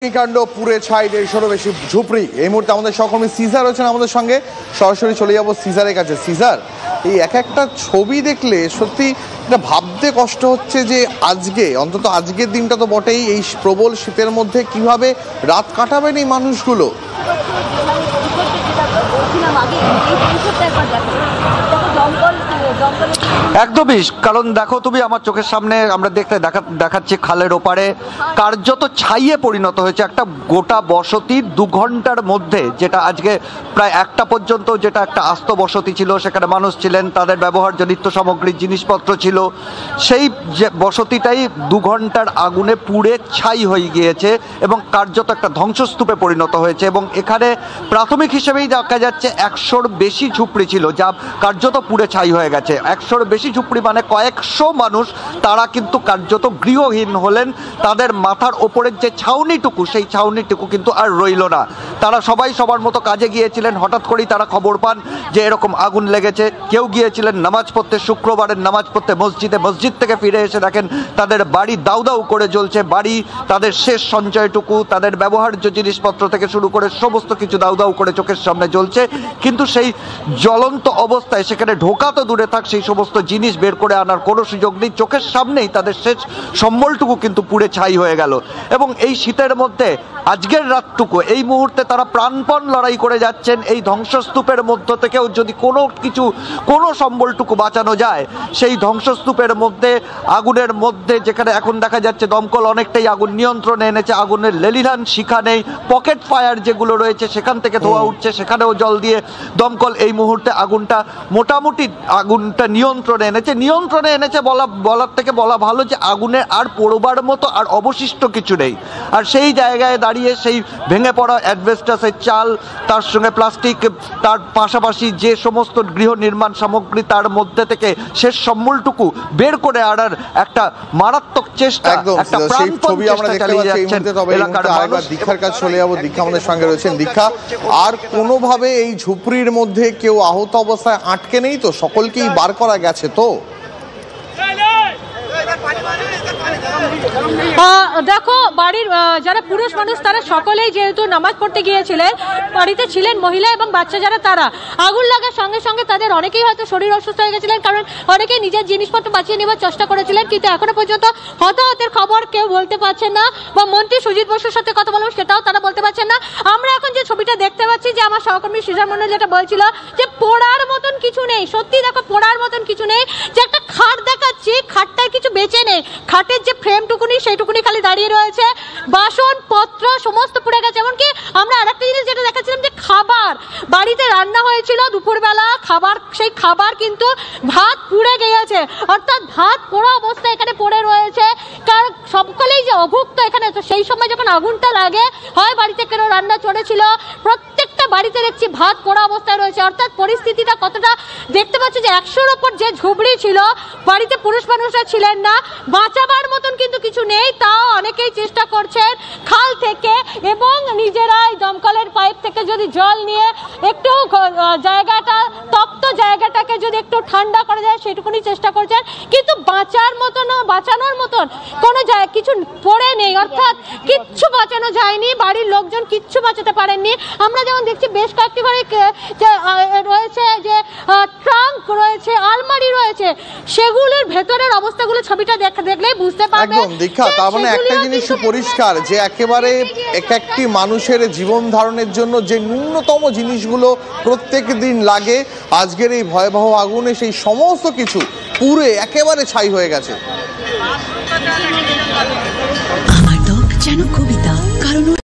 অগ্নিকাণ্ড পুড়ে ছাই 150-এরও বেশি ঝুপড়ি। এই মুহূর্তে আমাদের সহকর্মী সিজার রয়েছেন আমাদের সঙ্গে, সরাসরি চলে যাবো সিজারের কাছে। সিজার, এই এক একটা ছবি দেখলে সত্যি এটা ভাবতে কষ্ট হচ্ছে যে আজকে, অন্তত আজকের দিনটা তো বটেই, এই প্রবল শীতের মধ্যে কিভাবে রাত কাটাবেন এই মানুষগুলো। একদমই, কারণ দেখো তুমি আমার চোখের সামনে আমরা দেখাচ্ছি খালের ওপারে কার্যত ছাইয়ে পরিণত হয়েছে একটা গোটা বসতি 2 ঘন্টার মধ্যে, যেটা আজকে প্রায় 1টা পর্যন্ত যেটা একটা আস্ত বসতি ছিল, সেখানে মানুষ ছিলেন, তাদের ব্যবহার্য নিত্য সামগ্রীর জিনিসপত্র ছিল, সেই যে বসতিটাই 2 ঘন্টার আগুনে পুড়ে ছাই হয়ে গিয়েছে এবং কার্যত একটা ধ্বংসস্তূপে পরিণত হয়েছে। এবং এখানে প্রাথমিক হিসেবেই দেখা যাচ্ছে 100-র বেশি ঝুপড়ি ছিল যা কার্যত পুড়ে ছাই হয়ে গেছে। 100-র বেশি ঝুপড়ি মানে কয়েকশো মানুষ, তারা কিন্তু কার্যত গৃহহীন হলেন। তাদের মাথার ওপরের যে ছাউনিটুকু, সেই ছাউনিটুকু কিন্তু আর রইল না। তারা সবাই সবার মতো কাজে গিয়েছিলেন, হঠাৎ করেই তারা খবর পান যে এরকম আগুন লেগেছে। কেউ গিয়েছিলেন নামাজ পড়তে, শুক্রবারের নামাজ পড়তে মসজিদ থেকে ফিরে এসে দেখেন তাদের বাড়ি দাউ দাউ করে জ্বলছে। বাড়ি, তাদের শেষ সঞ্চয়টুকু, তাদের ব্যবহার্য জিনিসপত্র থেকে শুরু করে সমস্ত কিছু দাউ দাউ করে চোখের সামনে জ্বলছে। কিন্তু সেই জ্বলন্ত অবস্থায় সেখানে ঢোকা তো দূরে থাক, সেই সমস্ত জিনিস বের করে আনার কোনো সুযোগ নেই। চোখের সামনেই তাদের শেষ সম্বলটুকু কিন্তু পুড়ে ছাই হয়ে গেল। এবং এই শীতের মধ্যে আজকের রাতটুকু, এই মুহূর্তে তারা প্রাণপণ লড়াই করে যাচ্ছেন। এই ধ্বংসস্তূপের মধ্য থেকেও যদি কোনো সম্বলটুকু বাঁচানো যায়, সেই ধ্বংসস্তূপের মধ্যে আগুনের মধ্যে, যেখানে এখন দেখা যাচ্ছে দমকল অনেকটাই আগুন নিয়ন্ত্রণে এনেছে, আগুনের লেলিহান শিখা নেই, পকেট ফায়ার যেগুলো রয়েছে সেখান থেকে ধোঁয়া উঠছে, সেখানেও জল দিয়ে দমকল এই মুহূর্তে আগুনটা মোটামুটি নিয়ন্ত্রণে এনেছে। বলার থেকে বলা ভালো যে আগুনের আর পোড়বার মতো আর অবশিষ্ট কিছু নেই। আর সেই জায়গায় দাঁড়িয়ে সেই ভেঙে পড়া অ্যাডভেস্টাসের চাল, তার সঙ্গে প্লাস্টিক, তার পাশাপাশি যে সমস্ত গৃহ নির্মাণ সামগ্রী, তার মধ্যে থেকে শেষ সম্বলটুকু বের করে আনার একটা মারাত্মক চেষ্টা, একটা প্রাণপণ চেষ্টা চালিয়ে যাচ্ছেন এলাকার মানুষ। দীক্ষার কাছে চলে যাবো, দীক্ষা আমাদের সঙ্গে রয়েছেন। দীক্ষা, আর কোনোভাবে এই ঝুপড়ির মধ্যে কেউ আহত অবস্থায় আটকে নেই তো? সকলকেই বার করা গেছে তো? দেখো, বাড়ির যারা পুরুষ মানুষ তারা সকলেই যেহেতু নামাজ পড়তে গিয়েছিলেন, বাড়িতে ছিলেন মহিলা এবং বাচ্চা যারা, তারা আগুন লাগার সঙ্গে সঙ্গে তাদের অনেকেই হয়তো শরীর অসুস্থ হয়ে গেছিলেন, কারণ অনেকেই নিজের জিনিসপত্র বাঁচিয়ে নেওয়ার চেষ্টা করেছিলেন। কিন্তু এখনো পর্যন্ত হতাহতের খবর কেউ বলতে পারছেন না, বা মন্ত্রী সুজিত বসুর সাথে কথা বললাম সেটাও তারা বলতে পারছেন না। আমরা এখন যে ছবিটা দেখতে পাচ্ছি, যে আমার সহকর্মী সিজার মন্ডল যেটা বলছিল যে পোড়ার মতন কিছু নেই, সত্যি দেখো পোড়ার মতন কিছু নেই। যে একটা খাট দেখাচ্ছি, খাটটার কিছু বেঁচে নেই, খাটের যে ফ্রেমটুকুনি সেইটুকুনি খালি দাঁড়িয়ে রয়েছে, বাসন পত্র সমস্ত পুড়ে গেছে। এমনকি আমরা আরেকটা জিনিস যেটা দেখাচ্ছিলাম, যে খাবার বাড়িতে রান্না হয়েছিল দুপুরবেলা খাবার, সেই খাবার কিন্তু ভাত পুড়ে গিয়েছে, অর্থাৎ ভাত পোড়া অবস্থা এখানে পড়ে রয়েছে। কারণ সকলেই যে অভুক্ত এখানে, তো সেই সময় যখন আগুনটা লাগে, হয় বাড়িতে কেন রান্না চলেছিল, প্রত্যেকটা বাড়িতে দেখছি ভাত পোড়া অবস্থায় রয়েছে। অর্থাৎ পরিস্থিতিটা কতটা দেখতে পাচ্ছি যে 100-র ওপর যে ঝুপড়ি ছিল, বাড়িতে পুরুষ মানুষরা ছিলেন না, বাঁচাবার মতন কিন্তু কিছু নেই। তাও অনেকেই চেষ্টা করছেন খাল থেকে এবং নিজেরাই দমকলের পাইপ থেকে যদি জল নিয়ে একটু জায়গাটা, তপ্ত জায়গাটাকে যদি একটু ঠান্ডা করা যায় সেটুকুনি চেষ্টা করছেন। কিন্তু বাঁচানোর মতন কোনো কিছু পড়ে নেই, অর্থাৎ কিচ্ছু বাঁচানো যায়নি, বাড়ির লোকজন কিচ্ছু বাঁচাতে পারেননি। আমরা যেমন দেখছি বেশ কয়েকটি ঘরে রয়েছে, যে ট্রাঙ্ক রয়েছে, আলমারি রয়েছে, সেগুলোর ভেতরের অবস্থাগুলো ছবিটা দেখলেই বুঝতে পারবেন। দীক্ষা, তার মানে একটা জিনিস পরিষ্কার যে একেবারে এক একটি মানুষের জীবন ধারণের জন্য যে ন্যূনতম জিনিসগুলো প্রত্যেক দিন লাগে, আজকের এই ভয়াবহ আগুনে সেই সমস্ত কিছু পুড়ে একেবারে ছাই হয়ে গেছে। আমার ত্বক যেন কবিতা, কারণ